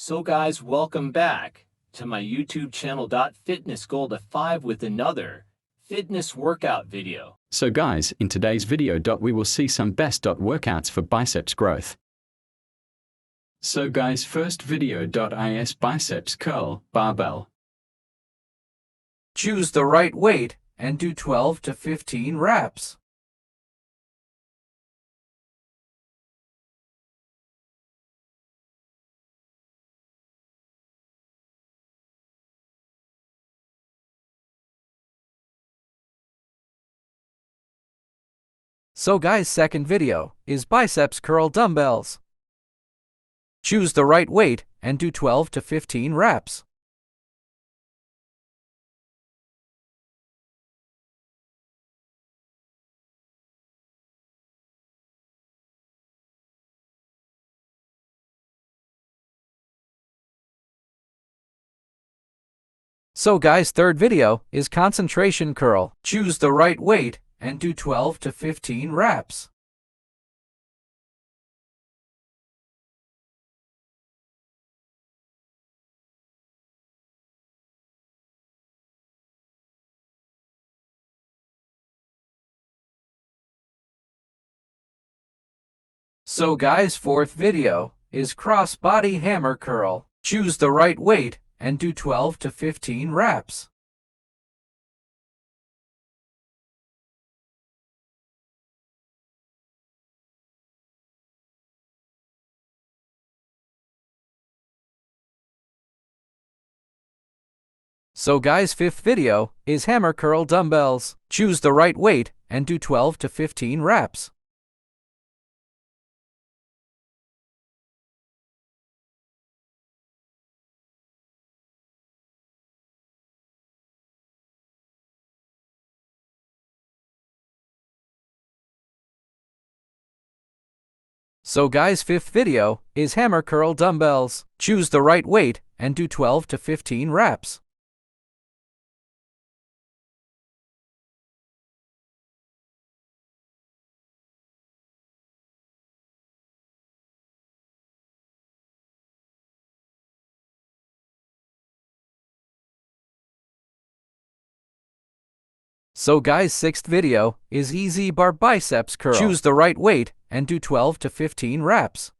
So guys, welcome back to my YouTube channel. Fitness goal to 5 with another fitness workout video. So guys, in today's video, we will see some best workouts for biceps growth. So guys, first video is biceps curl barbell. Choose the right weight and do 12 to 15 reps. So guys, second video is biceps curl dumbbells. Choose the right weight and do 12 to 15 reps. So guys, third video is concentration curl. Choose the right weight and do 12 to 15 reps. So guys, fourth video is cross body hammer curl. Choose the right weight and do 12 to 15 reps. So guys, fifth video is hammer curl dumbbells. Choose the right weight and do 12 to 15 reps. So guys, fifth video is hammer curl dumbbells. Choose the right weight and do 12 to 15 reps. So guys, sixth video is easy bar biceps curl. Choose the right weight and do 12 to 15 reps.